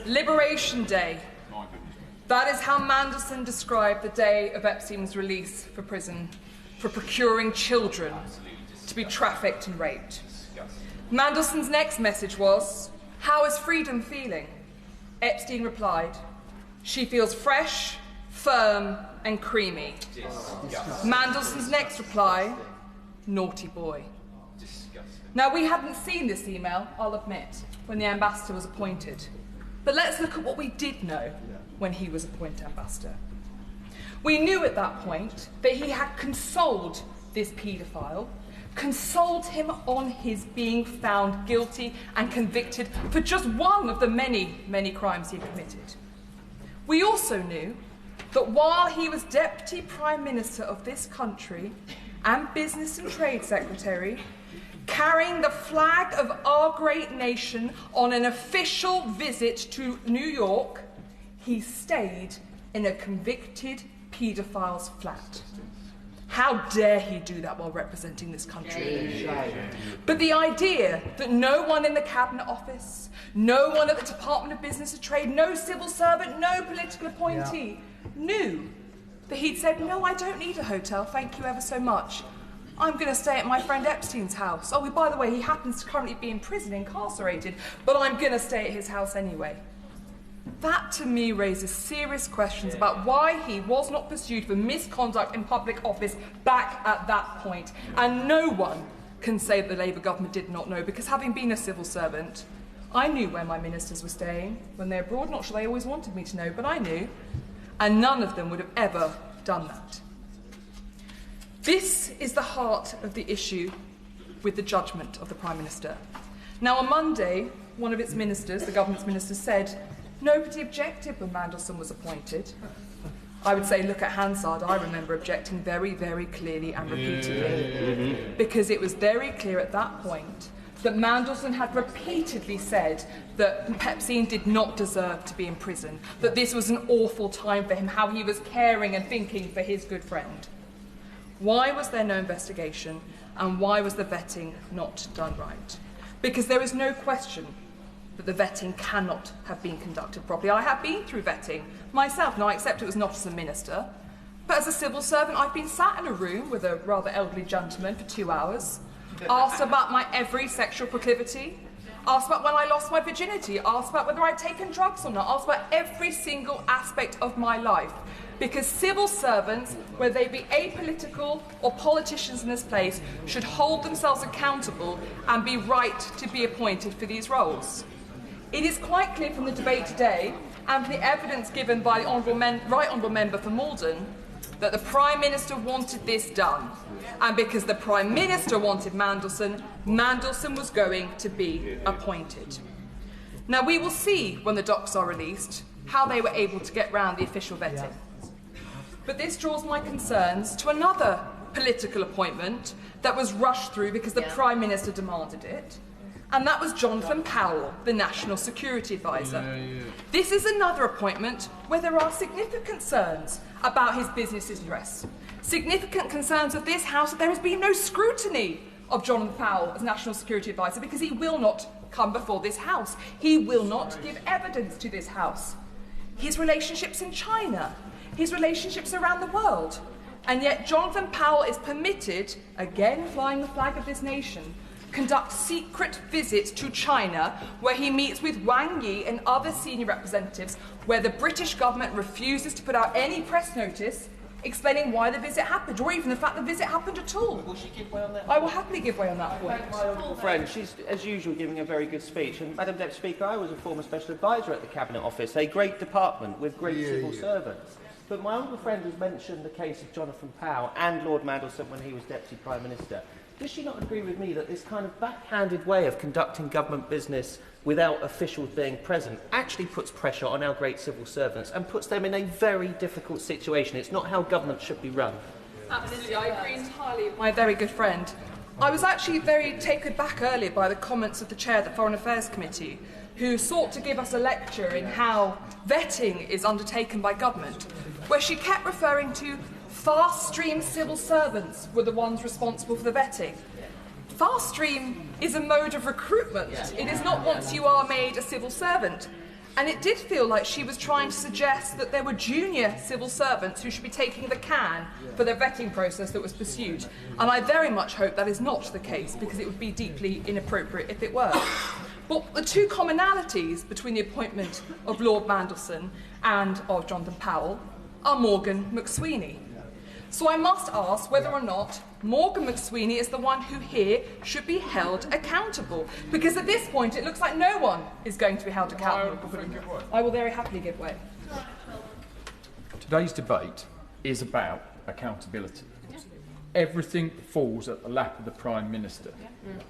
Liberation Day. That is how Mandelson described the day of Epstein's release from prison for procuring children to be trafficked and raped. Mandelson's next message was, "How is freedom feeling?" Epstein replied, "She feels fresh, firm, and creamy." Mandelson's next reply, "Naughty boy." Now, we hadn't seen this email, I'll admit, when the ambassador was appointed. But let's look at what we did know when he was appointed ambassador. We knew at that point that he had consoled this paedophile, consoled him on his being found guilty and convicted for just one of the many, many crimes he committed. We also knew that while he was Deputy Prime Minister of this country and Business and Trade Secretary, carrying the flag of our great nation on an official visit to New York, he stayed in a convicted paedophile's flat. How dare he do that while representing this country? But the idea that no one in the Cabinet Office, no one at the Department of Business and Trade, no civil servant, no political appointee knew that he'd said, "No, I don't need a hotel, thank you ever so much. I'm going to stay at my friend Epstein's house. Oh, by the way, he happens to currently be in prison, incarcerated, but I'm going to stay at his house anyway." That, to me, raises serious questions about why he was not pursued for misconduct in public office back at that point. And no one can say that the Labour government did not know, because having been a civil servant, I knew where my ministers were staying when they're abroad. Not sure they always wanted me to know, but I knew. And none of them would have ever done that. This is the heart of the issue with the judgment of the Prime Minister. Now, on Monday, one of its ministers, the government's minister, said nobody objected when Mandelson was appointed. I would say, look at Hansard. I remember objecting very, very clearly and repeatedly, because it was very clear at that point that Mandelson had repeatedly said that Epstein did not deserve to be in prison, that this was an awful time for him, how he was caring and thinking for his good friend. Why was there no investigation, and why was the vetting not done right? Because there is no question that the vetting cannot have been conducted properly. I have been through vetting myself. Now, I accept it was not as a minister, but as a civil servant, I've been sat in a room with a rather elderly gentleman for 2 hours, asked about my every sexual proclivity, asked about when I lost my virginity, asked about whether I'd taken drugs or not, asked about every single aspect of my life. Because civil servants, whether they be apolitical or politicians in this place, should hold themselves accountable and be right to be appointed for these roles. It is quite clear from the debate today, and from the evidence given by the Right Honourable Member for Malden, that the Prime Minister wanted this done. And because the Prime Minister wanted Mandelson, Mandelson was going to be appointed. Now, we will see when the docs are released how they were able to get round the official vetting. But this draws my concerns to another political appointment that was rushed through because the Prime Minister demanded it, and that was Jonathan Powell, the National Security Advisor. This is another appointment where there are significant concerns about his business interests, significant concerns of this House that there has been no scrutiny of Jonathan Powell as National Security Advisor, because he will not come before this House. He will not give evidence to this House. His relationships in China, his relationships around the world. And yet Jonathan Powell is permitted, again flying the flag of this nation, conduct secret visits to China where he meets with Wang Yi and other senior representatives, where the British government refuses to put out any press notice explaining why the visit happened, or even the fact the visit happened at all. Will she give way on that? I will happily give way on that point. My honourable friend, she's, as usual, giving a very good speech. And, Madam Deputy Speaker, I was a former Special Advisor at the Cabinet Office, a great department with great civil servants. But my honourable friend has mentioned the case of Jonathan Powell and Lord Mandelson when he was Deputy Prime Minister. Does she not agree with me that this kind of backhanded way of conducting government business without officials being present actually puts pressure on our great civil servants and puts them in a very difficult situation? It's not how government should be run. Absolutely, I agree entirely with my very good friend. I was actually very taken back earlier by the comments of the chair of the Foreign Affairs Committee, who sought to give us a lecture in how vetting is undertaken by government, where she kept referring to fast-stream civil servants were the ones responsible for the vetting. Fast-stream is a mode of recruitment. It is not once you are made a civil servant. And it did feel like she was trying to suggest that there were junior civil servants who should be taking the can for the vetting process that was pursued. And I very much hope that is not the case, because it would be deeply inappropriate if it were. But the two commonalities between the appointment of Lord Mandelson and of Jonathan Powell are Morgan McSweeney. So I must ask whether or not Morgan McSweeney is the one who here should be held accountable. Because at this point it looks like no one is going to be held accountable. I will very happily give way. Today's debate is about accountability. Everything falls at the lap of the Prime Minister.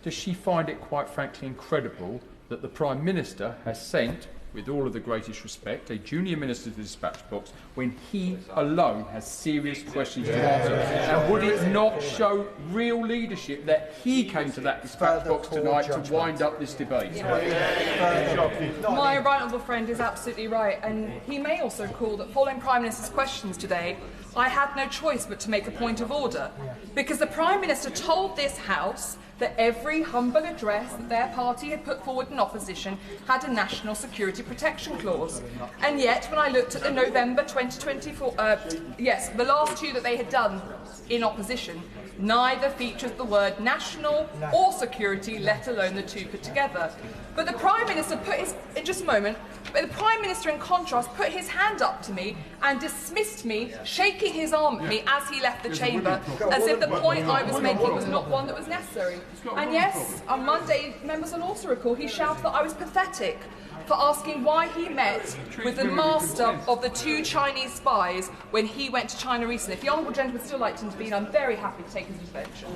Does she find it quite frankly incredible that the Prime Minister has sent, with all of the greatest respect, a junior minister to the dispatch box when he alone has serious questions to answer? And would it not show real leadership that he came to that dispatch box tonight to wind up this debate? My right honourable friend is absolutely right, and he may also recall that following Prime Minister's questions today, I had no choice but to make a point of order, because the Prime Minister told this House that every humble address that their party had put forward in opposition had a national security protection clause. And yet, when I looked at the November 2024, the last two that they had done in opposition, neither features the word national or security, let alone the two put together. But the Prime Minister put his, in just a moment, but the Prime Minister in contrast put his hand up to me and dismissed me, shaking his arm at me as he left the chamber, as if the point I was making was not one that was necessary. And yes, on Monday, members will also recall, he shouted that I was pathetic for asking why he met with the master of the two Chinese spies when he went to China recently. If the honourable gentleman would still like to intervene, I'm very happy to take his intervention.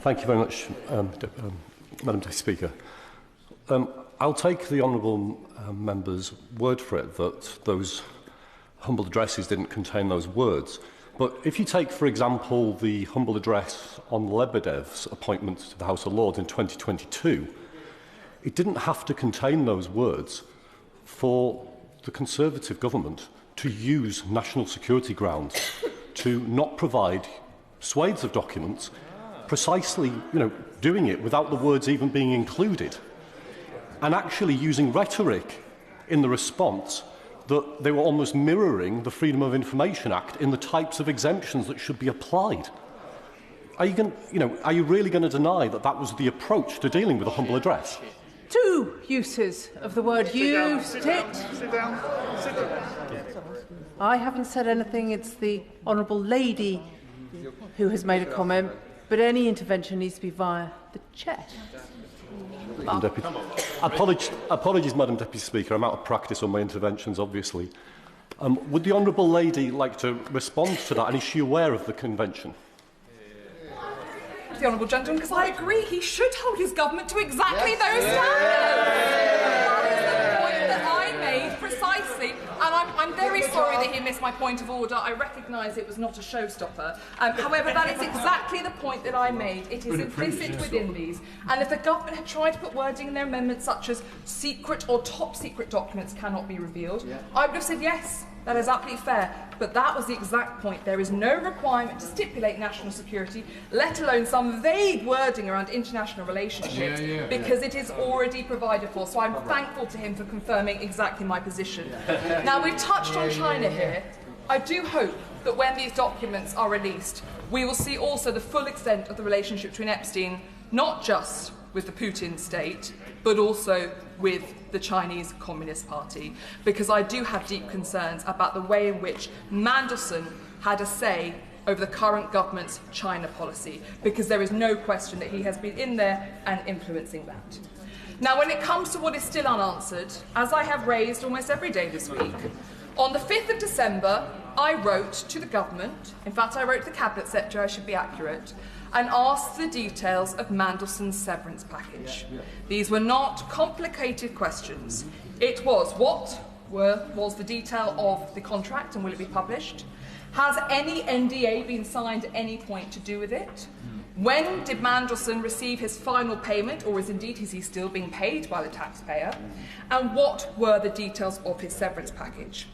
Thank you very much, Madam Deputy Speaker. I'll take the honourable member's word for it that those humble addresses didn't contain those words. But if you take, for example, the humble address on Lebedev's appointment to the House of Lords in 2022, it didn't have to contain those words for the Conservative government to use national security grounds to not provide swathes of documents, precisely, doing it without the words even being included, and actually using rhetoric in the response that they were almost mirroring the Freedom of Information Act in the types of exemptions that should be applied. Are you really going to deny that that was the approach to dealing with a humble address? Two uses of the word used. Sit down. I haven't said anything. It's the Honourable Lady who has made a comment, but any intervention needs to be via the chair. Apologies, Madam Deputy Speaker. I'm out of practice on my interventions, obviously. Would the Honourable Lady like to respond to that, and is she aware of the convention? The honourable gentleman, because I agree he should hold his government to exactly those standards. That is the point that I made precisely, and I'm very sorry that he missed my point of order. I recognise it was not a showstopper. However, that is exactly the point that I made. It is implicit within these, and if the government had tried to put wording in their amendments such as secret or top secret documents cannot be revealed, I would have said yes. That is absolutely fair, but that was the exact point. There is no requirement to stipulate national security, let alone some vague wording around international relationships, because it is already provided for. So I'm thankful to him for confirming exactly my position. Now, we've touched on China here. I do hope that when these documents are released, we will see also the full extent of the relationship between Epstein, not just with the Putin state, but also with the Chinese Communist Party, because I do have deep concerns about the way in which Mandelson had a say over the current government's China policy, because there is no question that he has been in there and influencing that. Now, when it comes to what is still unanswered, as I have raised almost every day this week, on the 5th of December, I wrote to the government, in fact I wrote to the Cabinet Secretary, I should be accurate, and asked the details of Mandelson's severance package. These were not complicated questions. It was, what was the detail of the contract and will it be published? Has any NDA been signed at any point to do with it? When did Mandelson receive his final payment, or is he still being paid by the taxpayer? And what were the details of his severance package?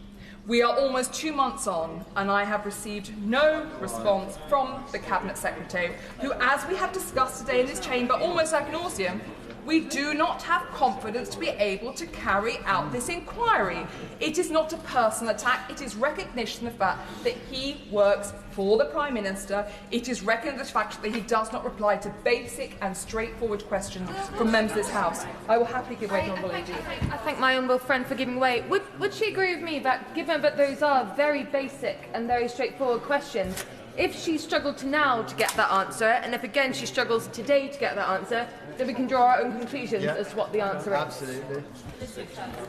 We are almost 2 months on, and I have received no response from the Cabinet Secretary, who, as we have discussed today in this chamber, almost ad nauseum, we do not have confidence to be able to carry out this inquiry. It is not a personal attack, it is recognition of the fact that he works for the Prime Minister. It is recognition of the fact that he does not reply to basic and straightforward questions from members of this House. I will happily give way to Honourable Lady. I thank my honourable friend for giving way. Would she agree with me that, given that those are very basic and very straightforward questions, if she struggled now to get that answer, and if again she struggles today to get that answer, then we can draw our own conclusions as to what the answer is? Absolutely.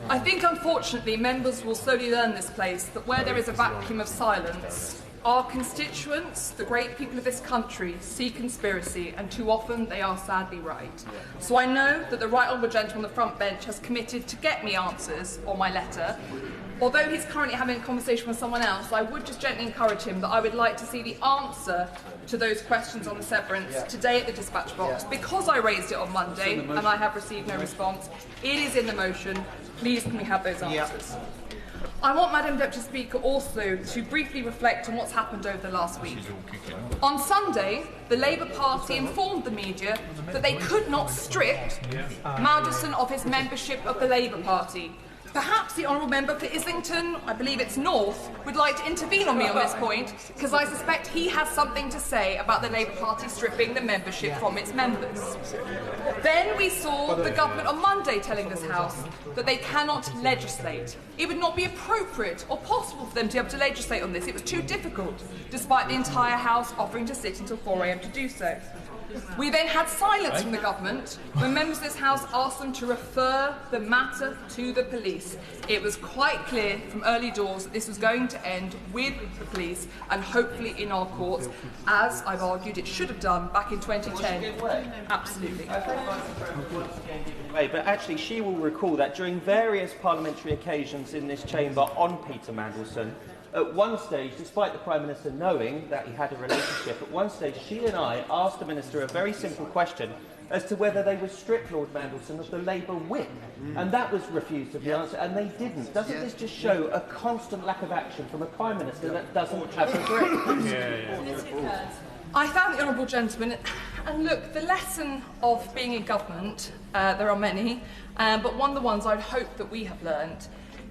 I think, unfortunately, members will slowly learn this place that where there is a vacuum of silence, our constituents, the great people of this country, see conspiracy, and too often they are sadly right. So I know that the right honourable gentleman on the front bench has committed to get me answers on my letter. Although he's currently having a conversation with someone else, I would just gently encourage him that I would like to see the answer to those questions on the severance today at the dispatch box. Because I raised it on Monday and I have received no response, it is in the motion. Please can we have those answers? I want Madam Deputy Speaker also to briefly reflect on what's happened over the last week. On Sunday, the Labour Party informed the media that they could not strip Mandelson of his membership of the Labour Party. Perhaps the honourable member for Islington, I believe it's North, would like to intervene on me on this point, because I suspect he has something to say about the Labour Party stripping the membership from its members. Then we saw the government on Monday telling this House that they cannot legislate. It would not be appropriate or possible for them to be able to legislate on this. It was too difficult, despite the entire House offering to sit until 4 a.m. to do so. We then had silence from the government when members of this House asked them to refer the matter to the police. It was quite clear from early doors that this was going to end with the police and hopefully in our courts, as I've argued it should have done back in 2010. Absolutely. But actually she will recall that during various parliamentary occasions in this chamber on Peter Mandelson, at one stage, despite the Prime Minister knowing that he had a relationship, at one stage she and I asked the Minister a very simple question as to whether they would strip Lord Mandelson of the Labour whip. And that was refused to be answered, and they didn't. Doesn't this just show a constant lack of action from a Prime Minister that doesn't have a grip? I found the honourable gentleman, and look, the lesson of being in government, there are many, but one of the ones I'd hope that we have learned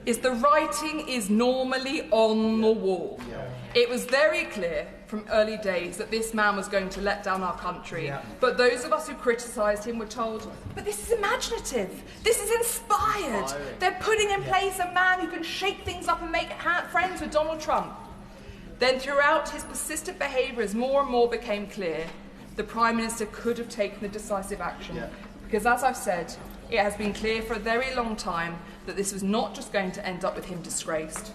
is the writing is normally on the wall. It was very clear from early days that this man was going to let down our country, but those of us who criticised him were told, but this is imaginative, this is inspired, they're putting in place a man who can shake things up and make friends with Donald Trump. Then throughout his persistent behaviour, as more and more became clear, the Prime Minister could have taken the decisive action, because as I've said, it has been clear for a very long time that this was not just going to end up with him disgraced.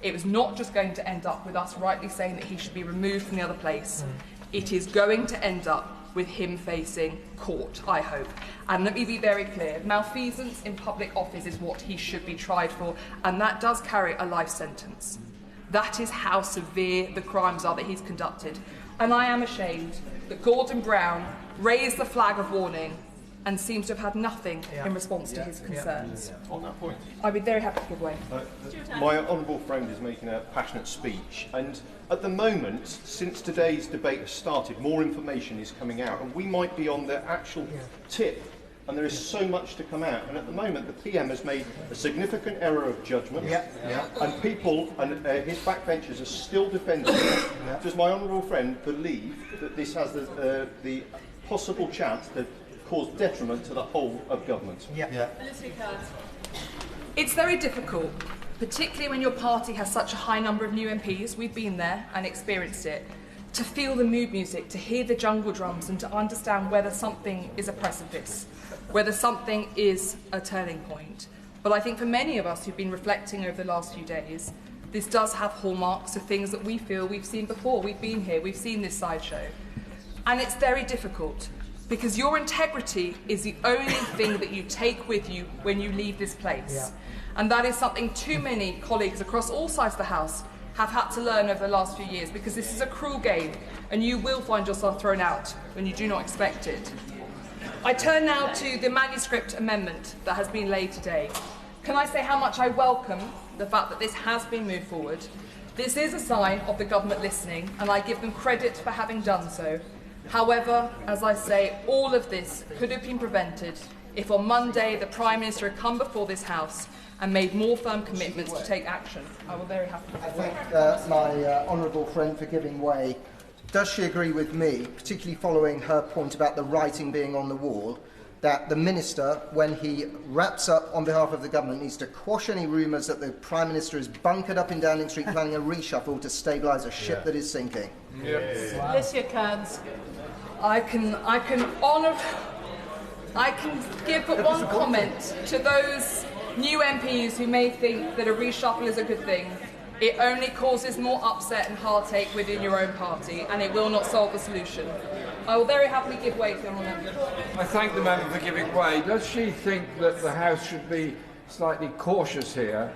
It was not just going to end up with us rightly saying that he should be removed from the other place. It is going to end up with him facing court, I hope. And let me be very clear, malfeasance in public office is what he should be tried for, and that does carry a life sentence. That is how severe the crimes are that he's conducted. And I am ashamed that Gordon Brown raised the flag of warning and seems to have had nothing in response to his concerns. On that point. I'd be very happy to give way. My honourable friend is making a passionate speech, and at the moment, since today's debate has started, more information is coming out, and we might be on the actual tip, and there is so much to come out. And at the moment, the PM has made a significant error of judgment, and people and his backbenchers are still defending it. Does my honourable friend believe that this has the possible chance to cause detriment to the whole of government? Alicia Kearns. It's very difficult, particularly when your party has such a high number of new MPs, we've been there and experienced it, to feel the mood music, to hear the jungle drums and to understand whether something is a precipice, whether something is a turning point. But I think for many of us who've been reflecting over the last few days, this does have hallmarks of things that we feel we've seen before. We've been here, we've seen this sideshow. And it's very difficult, because your integrity is the only thing that you take with you when you leave this place. And that is something too many colleagues across all sides of the House have had to learn over the last few years, because this is a cruel game and you will find yourself thrown out when you do not expect it. I turn now to the manuscript amendment that has been laid today. Can I say how much I welcome the fact that this has been moved forward? This is a sign of the government listening, and I give them credit for having done so. However, as I say, all of this could have been prevented if on Monday the Prime Minister had come before this House and made more firm commitments to take action. I will very happily. I thank my honourable friend for giving way. Does she agree with me, particularly following her point about the writing being on the wall, that the Minister, when he wraps up on behalf of the government, needs to quash any rumours that the Prime Minister is bunkered up in Downing Street planning a reshuffle to stabilise a ship that is sinking? Alicia Kearns. I can give but one comment to those new MPs who may think that a reshuffle is a good thing. It only causes more upset and heartache within your own party, and it will not solve the solution. I will very happily give way to the honourable member. I thank the member for giving way. Does she think that the House should be slightly cautious here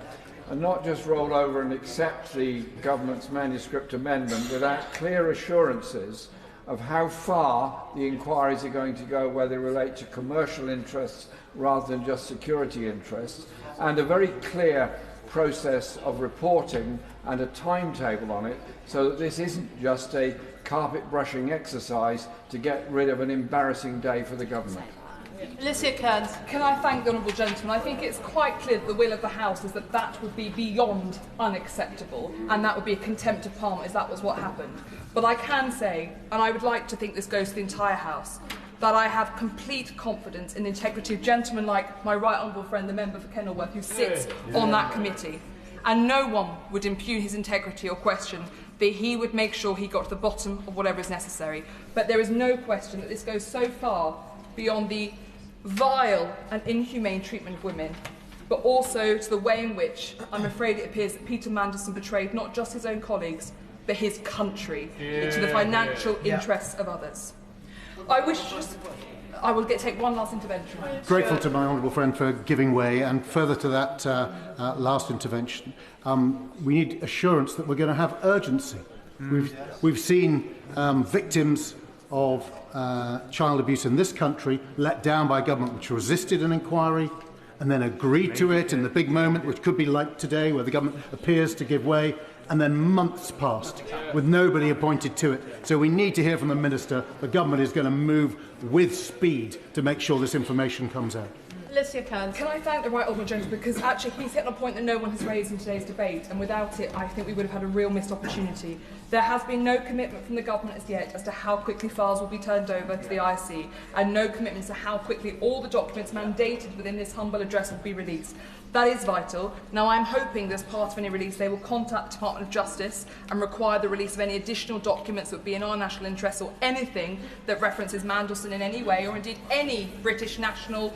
and not just roll over and accept the government's manuscript amendment without clear assurances of how far the inquiries are going to go, whether they relate to commercial interests rather than just security interests, and a very clear process of reporting and a timetable on it, so that this isn't just a carpet brushing exercise to get rid of an embarrassing day for the government? Alicia Kearns. Can I thank the honourable gentleman? I think it's quite clear that the will of the House is that that would be beyond unacceptable, and that would be a contempt of Parliament if that was what happened. But I can say, and I would like to think this goes to the entire House, that I have complete confidence in the integrity of gentlemen like my right honourable friend, the member for Kenilworth, who sits on that committee. And no one would impugn his integrity or question that he would make sure he got to the bottom of whatever is necessary. But there is no question that this goes so far beyond the vile and inhumane treatment of women, but also to the way in which I'm afraid it appears that Peter Mandelson betrayed not just his own colleagues, but his country into the financial interests of others. I will take one last intervention. Grateful to my honourable friend for giving way, and further to that last intervention, we need assurance that we're going to have urgency. We've seen victims of child abuse in this country let down by government which resisted an inquiry and then agreed to it in the big moment, which could be like today, where the government appears to give way, and then months passed with nobody appointed to it. So we need to hear from the Minister the government is going to move with speed to make sure this information comes out. Alicia Kearns. Can I thank the right honourable gentleman, because actually he's hit on a point that no one has raised in today's debate, and without it I think we would have had a real missed opportunity. There has been no commitment from the government as yet as to how quickly files will be turned over to the IC, and no commitment to how quickly all the documents mandated within this humble address will be released. That is vital. Now I'm hoping that as part of any release they will contact the Department of Justice and require the release of any additional documents that would be in our national interest, or anything that references Mandelson in any way, or indeed any British national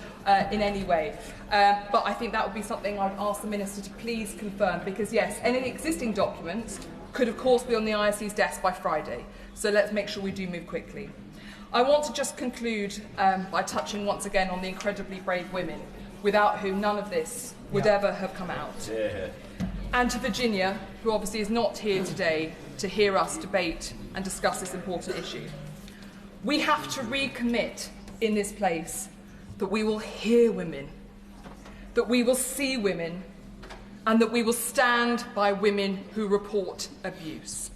in any way. But I think that would be something I'd ask the Minister to please confirm, because yes, any existing documents could of course be on the IC's desk by Friday. So let's make sure we do move quickly. I want to just conclude by touching once again on the incredibly brave women, without whom none of this would ever have come out. And to Virginia, who obviously is not here today to hear us debate and discuss this important issue. We have to recommit in this place that we will hear women, that we will see women, and that we will stand by women who report abuse.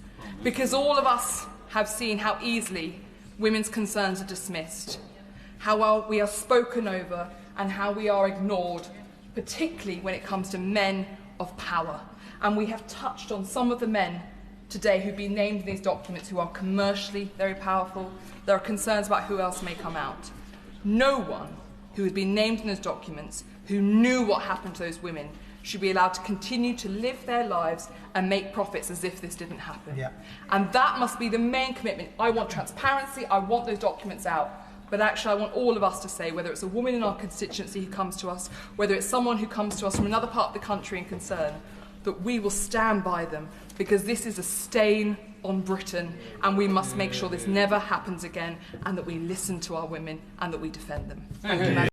Because all of us have seen how easily women's concerns are dismissed, how well we are spoken over, and how we are ignored, particularly when it comes to men of power. And we have touched on some of the men today who've been named in these documents who are commercially very powerful. There are concerns about who else may come out. No one who has been named in those documents, who knew what happened to those women, should be allowed to continue to live their lives and make profits as if this didn't happen. And that must be the main commitment. I want transparency, I want those documents out. But actually, I want all of us to say, whether it's a woman in our constituency who comes to us, whether it's someone who comes to us from another part of the country in concern, that we will stand by them, because this is a stain on Britain, and we must make sure this never happens again, and that we listen to our women and that we defend them. Thank you.